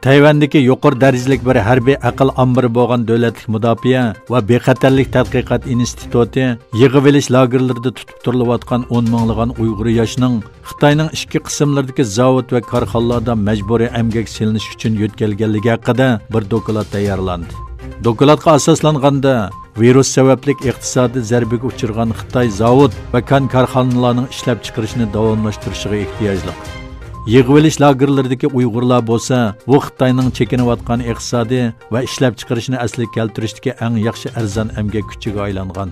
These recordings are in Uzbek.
Tayvandagi yuqori darajalik bir harbiy aql ombiri bo'lgan davlatlik mudofaa va bexatarlik tadqiqot instituti yig'ib olish lagerlarida tutib turilayotgan 10 minglagan Uyg'ur yoshining Xitoyning ikki qismlaridagi zavod va korxonalarda majburiy emgak silinish uchun yo'tkalganligi haqida bir doklad tayyorlandi. Dokladga asoslanganda virus sababli iqtisodiy zarbaga uchirgan Xitoy zavod va korxonalarning ishlab chiqarishini davomlashtirishiga ehtiyojli. Yig'ilish lagerlaridagi Uyg'urlar bo'lsa, bu Xitoyning chekinayotgan iqtisodiy va ishlab chiqarishni asliga keltirishdagi eng yaxshi arzon emgak kuchiga aylangan.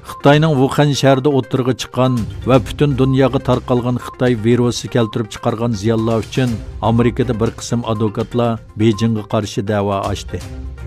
Xitoyning Wuhan shahrida o'tirg'i chiqqan va butun dunyoga tarqalgan Xitoy virusi keltirib chiqargan ziyonlar uchun Amerikada bir qism advokatlar Beijingga qarshi da'vo ochdi.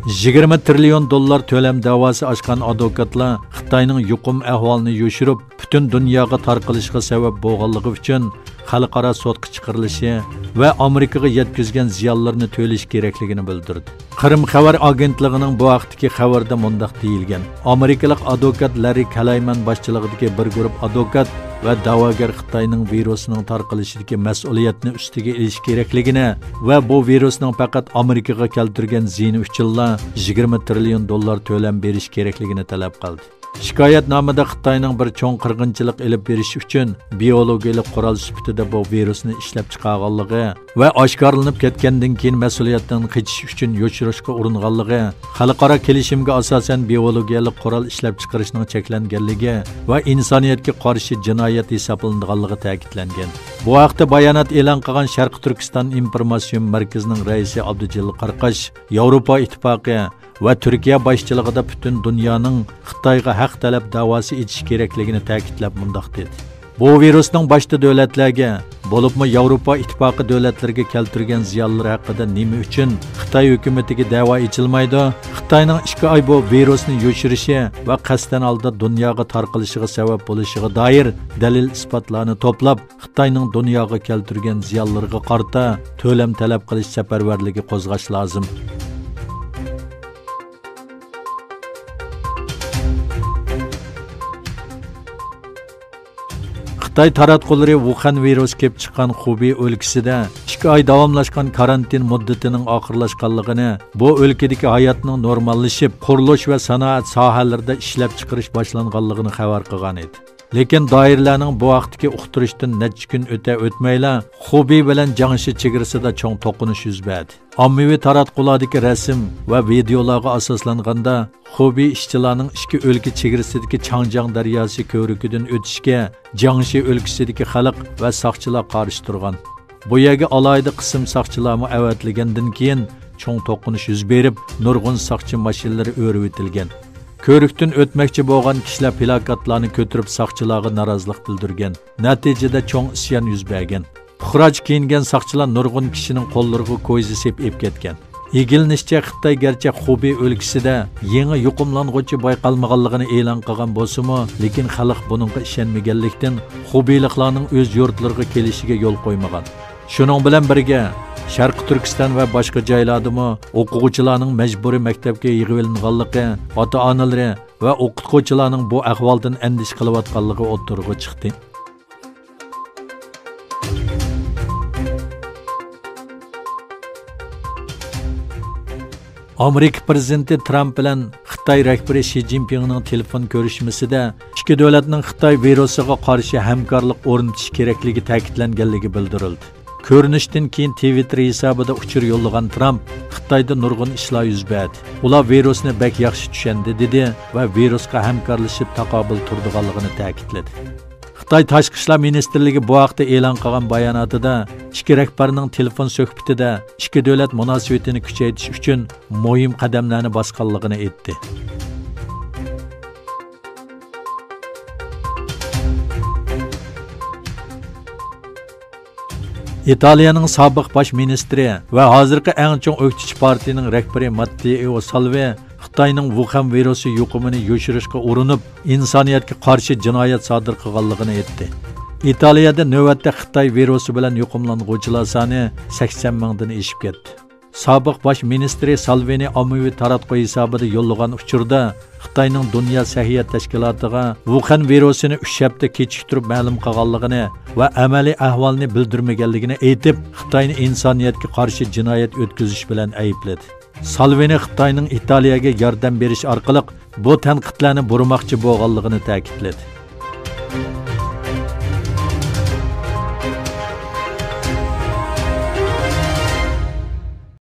20 trillion dollar to'lam da'vosi ochgan advokatlar Xitoyning yuqum ahvolini yoshirib, butun dunyoga tarqalishiga sabab bo'lganligi uchun xalqaro sudga chiqarilishi va Amerikaga yetkazgan ziyonlarni to'lash kerakligini bildirdi. Qrim xabar agentligining bu vaqtdagi xabarda mundaq deyilgan: Amerikalik advokat Larry Kalayman boshchiligidagi bir guruh advokat va da'vogar Xitoyning virusining tarqalishidagi mas'uliyatni ustiga olish kerakligini va bu virusning faqat Amerikaga keltirgan ziyoni uchun 20 trillion dollar to'lam berish kerakligini talab qildi. Shikoyatnomada Xitoyning bir cho'ng qirg'inchilik olib berish uchun biologiyalik qurol sifatida bu virusni ishlab chiqarganligi va oshkorlanib ketgandan keyin mas'uliyatdan qochish uchun yo'chirishga uringanligi, xalqaro kelishimga asosan biologiyalik qurol ishlab chiqarishning cheklanganligi va insoniyatga qarshi jinoyat hisoblanganligi ta'kidlangan. Bu haqda bayonot e'lon qilgan Sharq Turkiston informatsion markazining raisi Abdujalil Qarqash, Yevropa ittifoqi va Turkiya boshchiligida butun dunyoning Xitoyga haq talab da'vosi etish kerakligini ta'kidlab mundaq dedi: Bu virusning boshqa davlatlarga, bo'libmi Yevropa ittifoqi davlatlariga keltirgan ziyonlar haqida nima uchun Xitoy hukumatiga da'vo etilmaydi? Xitoyning 2 oy bu virusni yo'shirishi va qasddan oldi dunyoga tarqalishiga sabab bo'lishiga doir dalil isbotlarni to'plab, Xitoyning dunyoga keltirgan ziyonlariga qarata to'lam talab qilish safarbarligi qo'zg'ash lozim. Xitoy taratqullari Wuhan virus kelib chiqqan Xubey o'lkasida 2 oy davomlashgan karantin muddatining oxirlashganligini, bu o'lkadagi hayotning normallashib, qurilish va sanoat sohalarida ishlab chiqarish boshlanganligini xabar qilgan edi. Lekin doiralarning bu vaqtdagi uqtirishdan necha kun o'tmayla Xubey bilan Jiangxi chegarasida cho'ng to'qinish yuz berdi. Ommaviy taratqulardagi rasm va videolarga asoslanganda Xubey ishchilarning 2 o'lka chegarasidagi Changjiang daryosi ko'rigidan o'tishga Jiangxi o'lkasidagi xalq va soqchilar qarshi turgan. Bu yerga alohida qism soqchilarni avatilgandan keyin cho'ng to'qinish yuz berib, nurg'un soqchi mashinalari o'rib o'tilgan. Ko'rikdan o'tmoqchi bo'lgan kishilar plakatlarni ko'tarib soqchilarga norozilik bildirgan. Natijada cho'ng isyon yuz bergan. Puxraj kiyingan soqchilar nurg'un kishining qo'llariga ko'yzi sepib ketgan. Egilinishcha Xitoy garchi Xubey o'lkasida yangi yuqumlang'uvchi bayqalmaganligini e'lon qilgan bo'lsa-mu, lekin xalq buningga ishonmaganlikdan Xubeyliklarning o'z yurtlariga kelishiga yo'l qo'ymagan. Shuning bilan birga Sharq Turkiston va boshqa joylardami o'quvchilarning majburiy maktabga yig'ilinganligi, ota-onalari va o'qituvchilarning bu ahvoldan andish qilayotganligi o'ttirg'i chiqdi. Amerika prezidenti Trump bilan Xitoy rahbari Shi Jinpingning telefon ko'rishmasida ikki davlatning Xitoy virusiga qarshi hamkorlik o'rnatish kerakligi ta'kidlanganligi bildirildi. Ko'rinishdan keyin Twitter hisobida uchur yo'llagan Trump Xitoyda nurg'un ishlar yuz berdi. Ular virusni bek yaxshi tushandi dedi va virusga hamkorlashib taqobil turdiganligini ta'kidladi. Xitoy Tashqi ishlar ministrligi bu haqda e'lon qilgan bayonotida ikki rahbarning telefon suhbatida ikki davlat munosabatini kuchaytirish uchun muhim qadamlarni bosganligini aytdi. İtaliyaning sobiq bosh ministri va hozirgi eng chong o'qituvchi partiyaning rahbari Matteo Salvini Xitoyning Wuhan virusi yuqumini yo'shirishga urinib, insoniyatga qarshi jinoyat sodir qilganligini aytdi. Italiyada navbatda Xitoy virusi bilan yuqumlanuvchilar soni 80 mingdan oshib ketdi. Sobiq bosh ministri Salvini ommaviy taratquv hisobida yo'llagan uchurda Xitoyning Dunyo səhiyyə tashkilotiga Wuhan virusini 3 hafta kechiktirib ma'lum qilganligini va amaliy ahvolni bildirmaganligini aytib, Xitoyni insoniyatga qarshi jinoyat o'tkazish bilan aybladi. Salvini Xitoyning Italiyaga yordam berish orqali bu tanqidlarni burmoqchi bo'lganligini ta'kidladi.